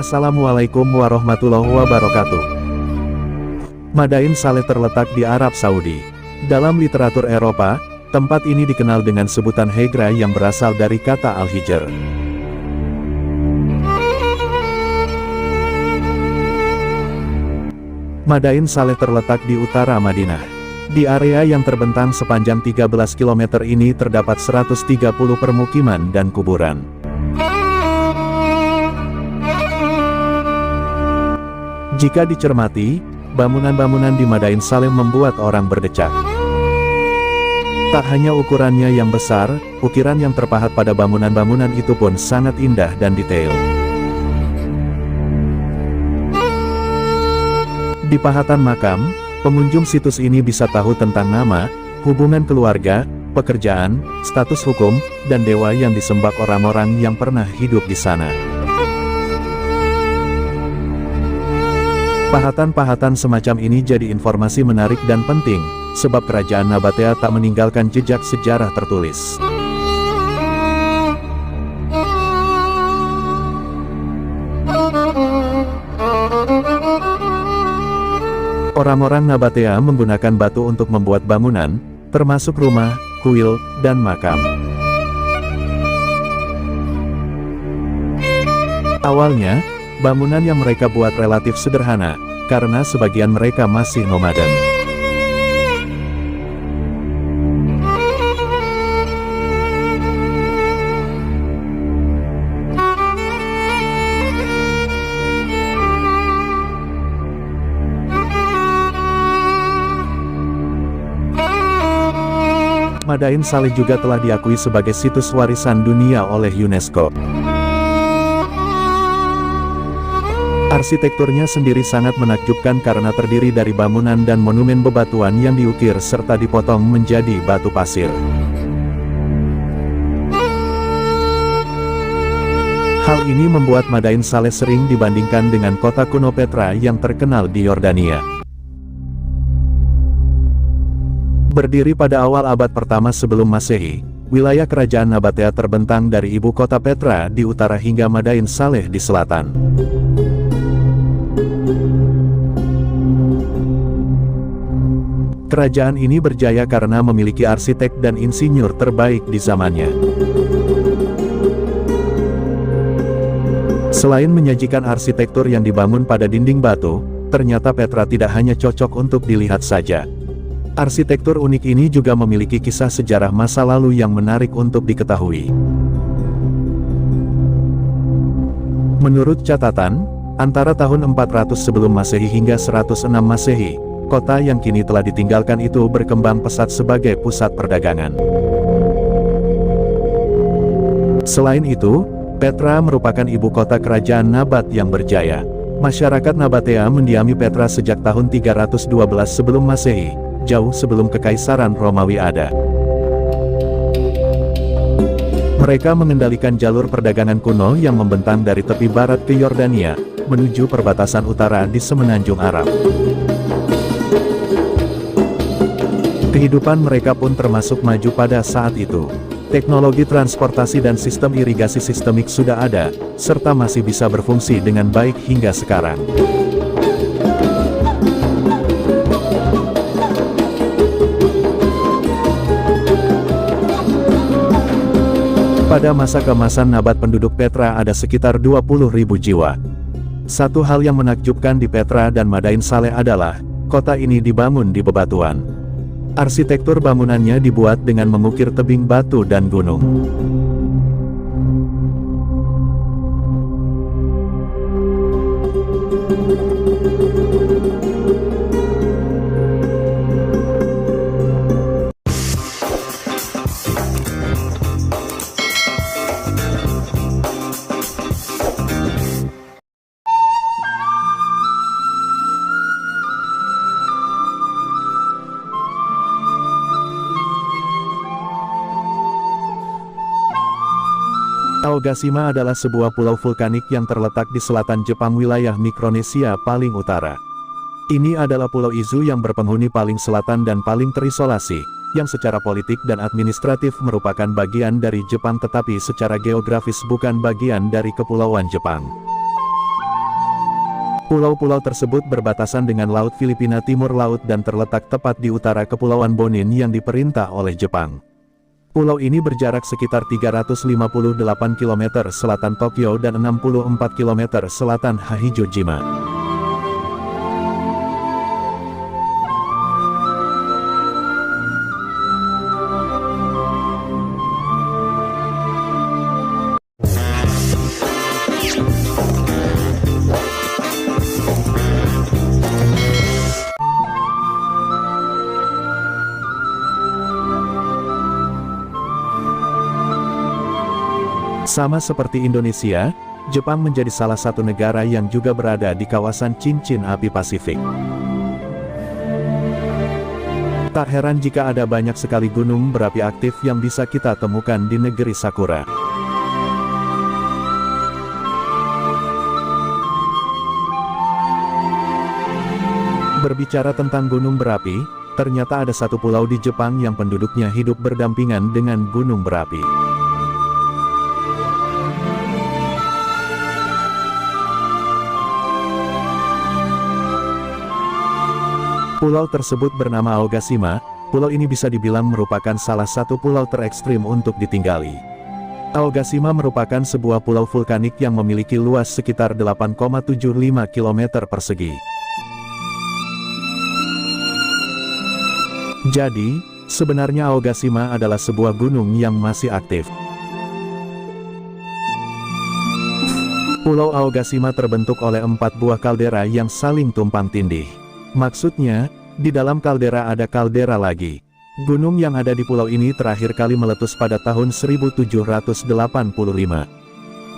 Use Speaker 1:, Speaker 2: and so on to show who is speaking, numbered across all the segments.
Speaker 1: Assalamualaikum warahmatullahi wabarakatuh. Madain Saleh terletak di Arab Saudi. Dalam literatur Eropa, tempat ini dikenal dengan sebutan Hegra yang berasal dari kata Al-Hijr. Madain Saleh terletak di utara Madinah. Di area yang terbentang sepanjang 13 km ini terdapat 130 permukiman dan kuburan. Jika dicermati, bangunan-bangunan di Madain Saleh membuat orang berdecak. Tak hanya ukurannya yang besar, ukiran yang terpahat pada bangunan-bangunan itu pun sangat indah dan detail. Di pahatan makam, pengunjung situs ini bisa tahu tentang nama, hubungan keluarga, pekerjaan, status hukum, dan dewa yang disembah orang-orang yang pernah hidup di sana. Pahatan-pahatan semacam ini jadi informasi menarik dan penting, sebab kerajaan Nabatea tak meninggalkan jejak sejarah tertulis. Orang-orang Nabatea menggunakan batu untuk membuat bangunan, termasuk rumah, kuil, dan makam. Awalnya, bangunan yang mereka buat relatif sederhana, karena sebagian mereka masih nomaden. Madain Saleh juga telah diakui sebagai situs warisan dunia oleh UNESCO. Arsitekturnya sendiri sangat menakjubkan karena terdiri dari bangunan dan monumen bebatuan yang diukir serta dipotong menjadi batu pasir. Hal ini membuat Madain Saleh sering dibandingkan dengan kota kuno Petra yang terkenal di Yordania. Berdiri pada awal abad pertama sebelum Masehi, wilayah kerajaan Nabatea terbentang dari ibu kota Petra di utara hingga Madain Saleh di selatan. Kerajaan ini berjaya karena memiliki arsitek dan insinyur terbaik di zamannya. Selain menyajikan arsitektur yang dibangun pada dinding batu, ternyata Petra tidak hanya cocok untuk dilihat saja. Arsitektur unik ini juga memiliki kisah sejarah masa lalu yang menarik untuk diketahui. Menurut catatan, antara tahun 400 sebelum Masehi hingga 106 Masehi, kota yang kini telah ditinggalkan itu berkembang pesat sebagai pusat perdagangan. Selain itu, Petra merupakan ibu kota kerajaan Nabat yang berjaya. Masyarakat Nabatea mendiami Petra sejak tahun 312 sebelum Masehi, jauh sebelum Kekaisaran Romawi ada. Mereka mengendalikan jalur perdagangan kuno yang membentang dari tepi barat ke Yordania, menuju perbatasan utara di Semenanjung Arab. Kehidupan mereka pun termasuk maju pada saat itu. Teknologi transportasi dan sistem irigasi sistemik sudah ada, serta masih bisa berfungsi dengan baik hingga sekarang. Pada masa keemasan Nabat penduduk Petra ada sekitar 20.000 jiwa. Satu hal yang menakjubkan di Petra dan Madain Saleh adalah, kota ini dibangun di bebatuan. Arsitektur bangunannya dibuat dengan mengukir tebing batu dan gunung. Aogashima adalah sebuah pulau vulkanik yang terletak di selatan Jepang wilayah Mikronesia paling utara. Ini adalah Pulau Izu yang berpenghuni paling selatan dan paling terisolasi, yang secara politik dan administratif merupakan bagian dari Jepang tetapi secara geografis bukan bagian dari Kepulauan Jepang. Pulau-pulau tersebut berbatasan dengan Laut Filipina Timur Laut dan terletak tepat di utara Kepulauan Bonin yang diperintah oleh Jepang. Pulau ini berjarak sekitar 358 km selatan Tokyo dan 64 km selatan Hachijojima. Sama seperti Indonesia, Jepang menjadi salah satu negara yang juga berada di kawasan cincin api Pasifik. Tak heran jika ada banyak sekali gunung berapi aktif yang bisa kita temukan di negeri Sakura. Berbicara tentang gunung berapi, ternyata ada satu pulau di Jepang yang penduduknya hidup berdampingan dengan gunung berapi. Pulau tersebut bernama Aogashima. Pulau ini bisa dibilang merupakan salah satu pulau terekstrim untuk ditinggali. Aogashima merupakan sebuah pulau vulkanik yang memiliki luas sekitar 8,75 km persegi. Jadi, sebenarnya Aogashima adalah sebuah gunung yang masih aktif. Pulau Aogashima terbentuk oleh 4 buah kaldera yang saling tumpang tindih. Maksudnya, di dalam kaldera ada kaldera lagi. Gunung yang ada di pulau ini terakhir kali meletus pada tahun 1785.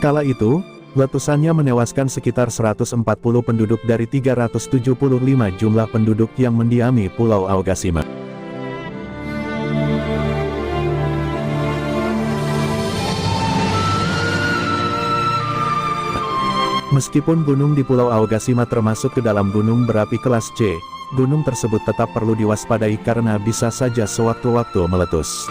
Speaker 1: Kala itu, letusannya menewaskan sekitar 140 penduduk dari 375 jumlah penduduk yang mendiami Pulau Aogashima. Meskipun gunung di Pulau Aogashima termasuk ke dalam gunung berapi kelas C, gunung tersebut tetap perlu diwaspadai karena bisa saja sewaktu-waktu meletus.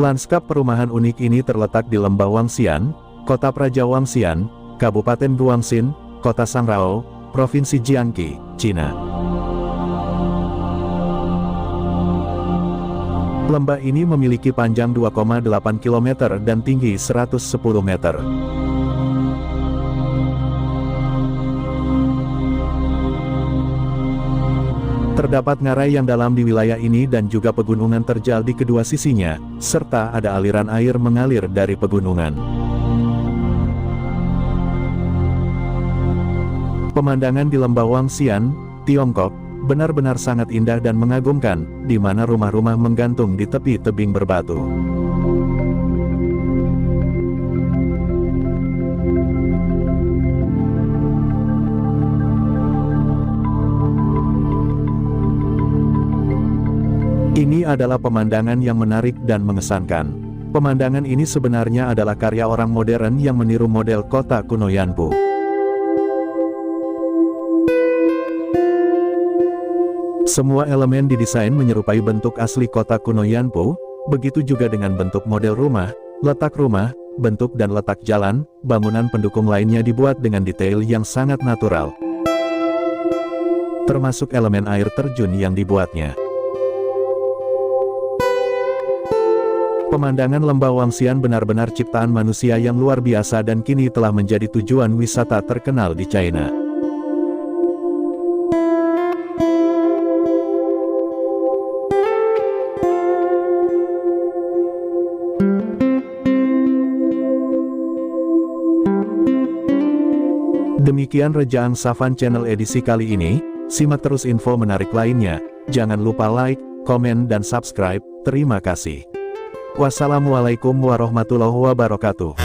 Speaker 1: Lanskap perumahan unik ini terletak di Lembah Wangxian, Kota Praja Wangxian, Kabupaten Guangxin, Kota Sangrao, Provinsi Jiangxi, Cina. Lembah ini memiliki panjang 2,8 km dan tinggi 110 meter. Terdapat ngarai yang dalam di wilayah ini dan juga pegunungan terjal di kedua sisinya, serta ada aliran air mengalir dari pegunungan. Pemandangan di Lembah Wangxian, Tiongkok, benar-benar sangat indah dan mengagumkan, di mana rumah-rumah menggantung di tepi tebing berbatu. Ini adalah pemandangan yang menarik dan mengesankan. Pemandangan ini sebenarnya adalah karya orang modern yang meniru model kota kuno Yanbu. Semua elemen didesain menyerupai bentuk asli kota kuno Yanbu, begitu juga dengan bentuk model rumah, bentuk dan letak jalan, bangunan pendukung lainnya dibuat dengan detail yang sangat natural. Termasuk elemen air terjun yang dibuatnya. Pemandangan Lembah Wangxian benar-benar ciptaan manusia yang luar biasa dan kini telah menjadi tujuan wisata terkenal di China. Demikian Rejang Savan Channel edisi kali ini, simak terus info menarik lainnya, jangan lupa like, komen dan subscribe, terima kasih. Wassalamualaikum warahmatullahi wabarakatuh.